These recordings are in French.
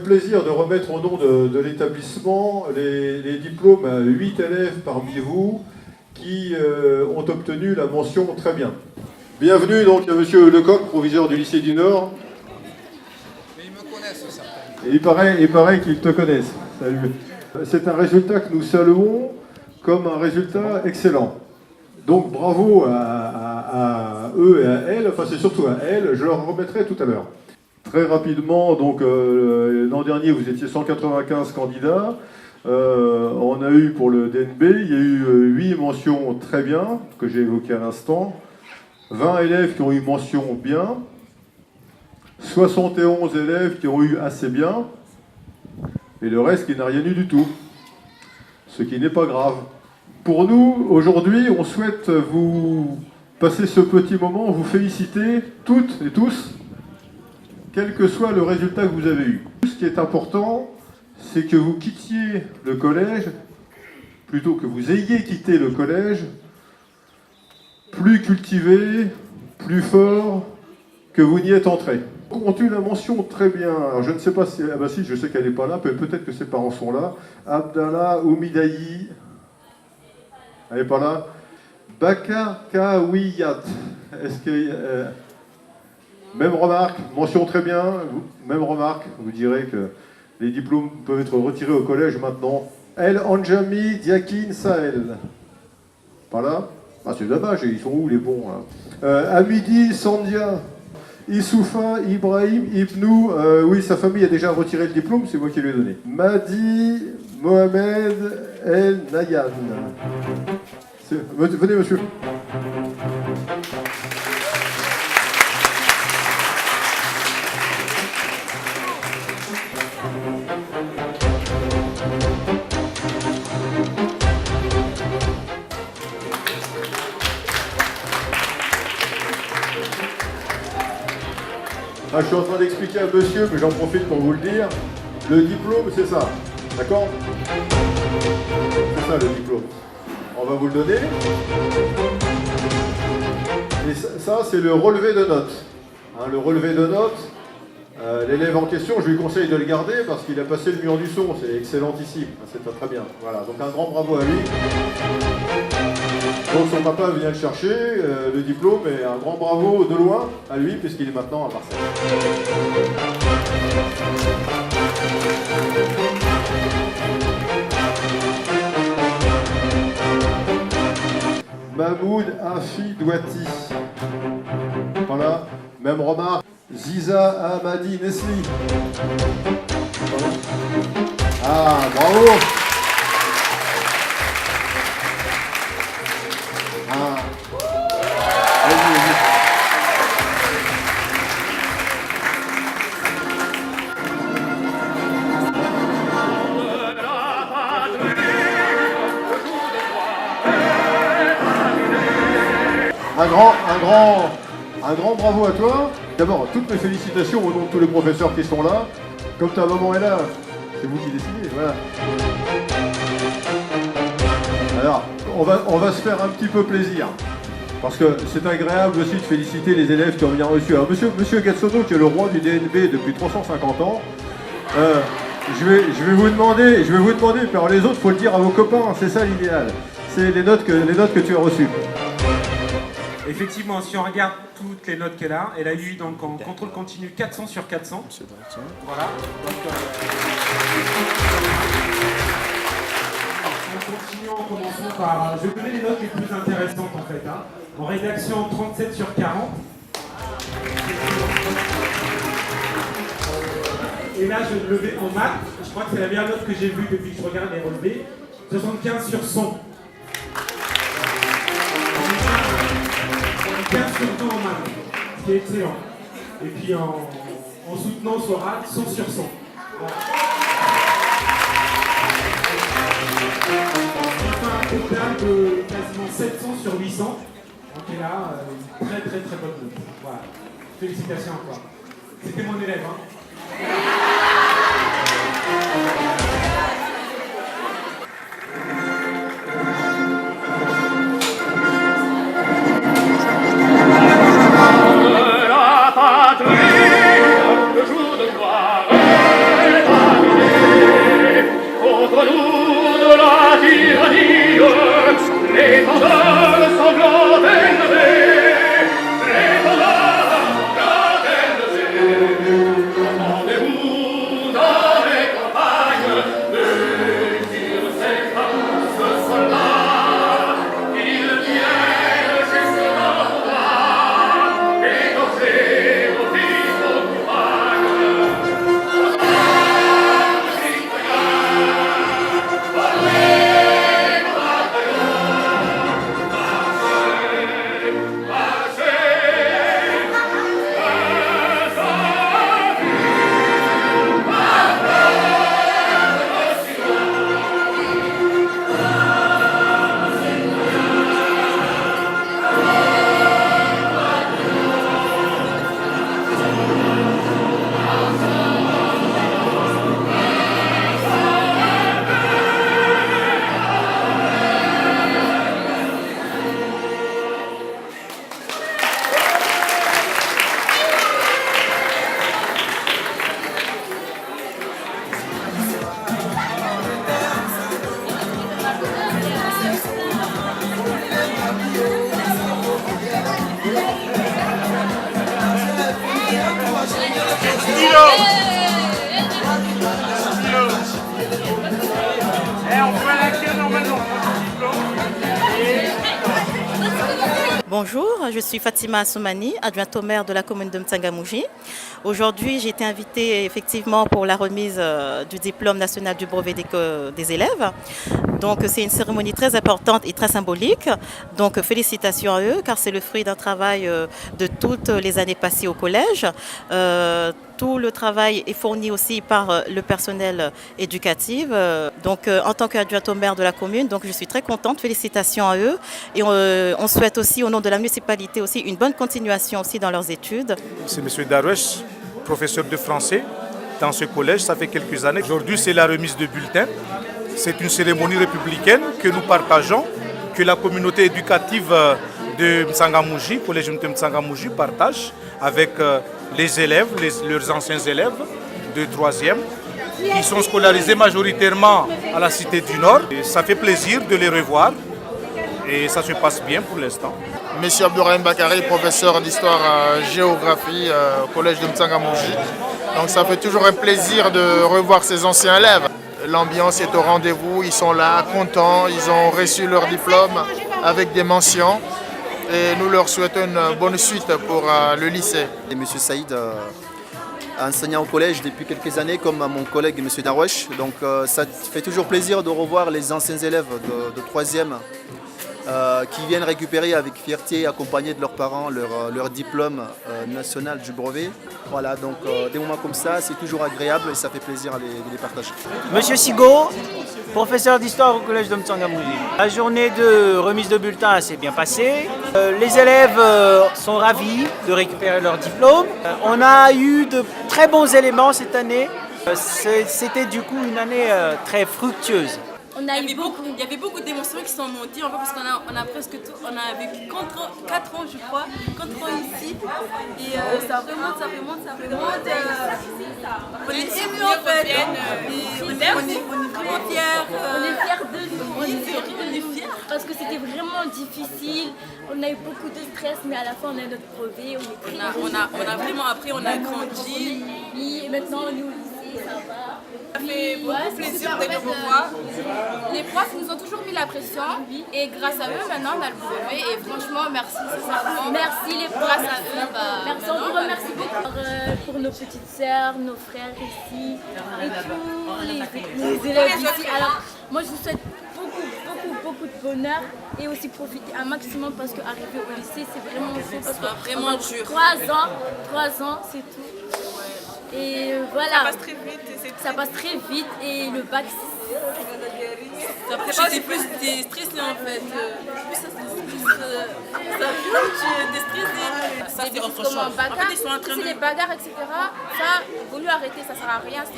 plaisir de remettre au nom de l'établissement les diplômes à 8 élèves parmi vous qui ont obtenu la mention très bien. Bienvenue donc à Monsieur Lecoq, proviseur du lycée du Nord. Mais ils me connaissent, certains. Et il paraît qu'ils te connaissent. Salut. C'est un résultat que nous saluons comme un résultat excellent. Donc bravo à eux et à elles, enfin c'est surtout à elles, je leur remettrai tout à l'heure. Très rapidement, donc l'an dernier vous étiez 195 candidats, on a eu pour le DNB, il y a eu 8 mentions très bien, que j'ai évoquées à l'instant, 20 élèves qui ont eu mention bien, 71 élèves qui ont eu assez bien, et le reste qui n'a rien eu du tout, ce qui n'est pas grave. Pour nous, aujourd'hui, on souhaite vous passer ce petit moment, vous féliciter toutes et tous, quel que soit le résultat que vous avez eu. Ce qui est important, c'est que vous quittiez le collège, plutôt que vous ayez quitté le collège, plus cultivé, plus fort que vous n'y êtes entré. On a eu la mention très bien. Alors je ne sais pas si... Ah bah si, je sais qu'elle n'est pas là, peut-être que ses parents sont là. Abdallah Oumidaï. Elle n'est pas là. Baka Kawiyat. Est-ce que... même remarque, mention très bien. Même remarque, vous direz que les diplômes peuvent être retirés au collège maintenant. El Anjami Diakin Sahel. Pas là? Ah c'est dommage, ils sont où les bons là? Hamidi Sandia. Issoufa Ibrahim Ibnou, oui, sa famille a déjà retiré le diplôme, c'est moi qui lui ai donné. Madi Mohamed El Nayan. Venez, monsieur. Ah, je suis en train d'expliquer à monsieur, mais j'en profite pour vous le dire. Le diplôme, c'est ça. D'accord? C'est ça le diplôme. On va vous le donner. Et ça c'est le relevé de notes. Hein, le relevé de notes, l'élève en question, je lui conseille de le garder parce qu'il a passé le mur du son. C'est excellentissime. C'est très bien. Voilà, donc un grand bravo à lui. Donc son papa vient le chercher, le diplôme, et un grand bravo de loin à lui, puisqu'il est maintenant à Marseille. Mahmoud Afi Douati. Voilà, même remarque. Ziza Ahmadi Nesli. Voilà. Ah, bravo! Ah. Un grand bravo à toi. D'abord, toutes mes félicitations au nom de tous les professeurs qui sont là. Comme ta maman est là, c'est vous qui décidez, voilà. Alors, on va se faire un petit peu plaisir. Parce que c'est agréable aussi de féliciter les élèves qui ont bien reçu. Alors, monsieur Gatsono, qui est le roi du DNB depuis 350 ans, je vais vous demander, puis alors les autres, il faut le dire à vos copains, c'est ça l'idéal. C'est les notes que tu as reçues. Effectivement, si on regarde toutes les notes qu'elle a eu donc en contrôle continu 400 sur 400. Voilà. Donc, en continuant, commençons par... Je vais donner les notes les plus intéressantes en fait. Hein. En rédaction, 37 sur 40. Et là, je le vais en maths. Je crois que c'est la meilleure note que j'ai vue depuis que je regarde les relevés. 75 sur 100. 15 sur 100 en maths, ce qui est excellent. Et puis en soutenance orale, 100 sur 100. Voilà. Un total de quasiment 700 sur 800. Donc elle a une très très bonne note. Voilà. Félicitations encore. C'était mon élève. Hein. La patrie, le jour de gloire. Bonjour, je suis Fatima Assoumani, adjointe au maire de la commune de Mtsangamouji. Aujourd'hui, j'ai été invitée effectivement pour la remise du diplôme national du brevet des élèves. Donc c'est une cérémonie très importante et très symbolique. Donc félicitations à eux car c'est le fruit d'un travail de toutes les années passées au collège. Tout le travail est fourni aussi par le personnel éducatif. Donc en tant qu'adjointe au maire de la commune, donc je suis très contente. Félicitations à eux. Et on souhaite aussi au nom de la municipalité aussi une bonne continuation aussi dans leurs études. C'est M. Darwesh, professeur de français dans ce collège, ça fait quelques années. Aujourd'hui, c'est la remise de bulletins. C'est une cérémonie républicaine que nous partageons, que la communauté éducative de Mtsangamouji, collège de Mtsangamouji, partage avec les élèves, leurs anciens élèves de 3e, qui sont scolarisés majoritairement à la Cité du Nord. Et ça fait plaisir de les revoir et ça se passe bien pour l'instant. Monsieur Abdourahim Bakari, professeur d'histoire-géographie au collège de Mtsangamouji. Donc ça fait toujours un plaisir de revoir ces anciens élèves. L'ambiance est au rendez-vous, ils sont là, contents, ils ont reçu leur diplôme avec des mentions. Et nous leur souhaitons une bonne suite pour le lycée. Et Monsieur Saïd, enseignant au collège depuis quelques années, comme mon collègue M. Darwesh. Donc ça fait toujours plaisir de revoir les anciens élèves de 3e qui viennent récupérer avec fierté, accompagnés de leurs parents, leur diplôme national du brevet. Voilà, donc des moments comme ça, c'est toujours agréable et ça fait plaisir de les partager. Monsieur Sigo, professeur d'histoire au collège de Mtsangamouji. La journée de remise de bulletins s'est bien passée. Les élèves sont ravis de récupérer leur diplôme. On a eu de très bons éléments cette année. C'était du coup une année très fructueuse. Il y avait beaucoup d'émotions qui sont montées en fait, parce qu'on a presque tout, on a vécu 4 ans je crois, 4 ans ici et ça remonte. On est ému en fait, on est vraiment fiers. On est fiers de nous, on est fiers parce que c'était vraiment difficile, on a eu beaucoup de stress mais à la fin on a notre brevet, on a vraiment appris, on a grandi. Et maintenant on est au lycée, ça va. Ça fait beaucoup plaisir de les revoir. Les profs nous ont toujours mis la pression et grâce à eux maintenant on a le brevet et franchement merci sincèrement. Merci les profs, grâce à eux. Merci, on vous remercie beaucoup. Pour nos petites sœurs, nos frères ici et tous les élèves ici. Alors moi je vous souhaite beaucoup de bonheur et aussi profiter un maximum parce qu'arriver au lycée c'est vraiment chaud. Ça sera vraiment dur. 3 ans c'est tout. Et voilà. Ça passe très vite. Ça passe très vite et le bac. Après, j'étais plus stressée en fait. Plus ça t'es stressée. Ça c'est autre chose. Après, ils sont en train de... les bagarres, etc. Ça, vaut mieux arrêter, ça sert à rien. Ça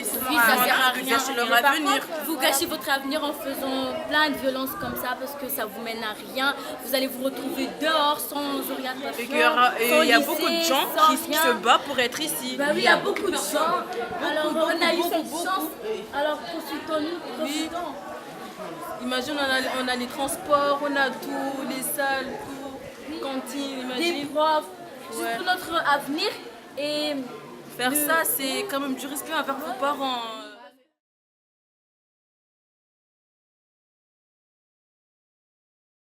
sert à rien. Leur avenir. Vous gâchez votre avenir en faisant plein de violences comme ça parce que ça vous mène à rien. Vous allez vous retrouver dehors sans orientation. Et il y a beaucoup de gens qui se battent pour être ici. Bah oui, il y a beaucoup de gens. Alors on a eu cette chance. Alors profitons-nous. Imagine, on a les transports, on a tout, les salles, tout, cantines, imagine. Des profs, Ouais. c'est tout notre avenir. Et Faire ça, c'est quand même du respect envers vos parents.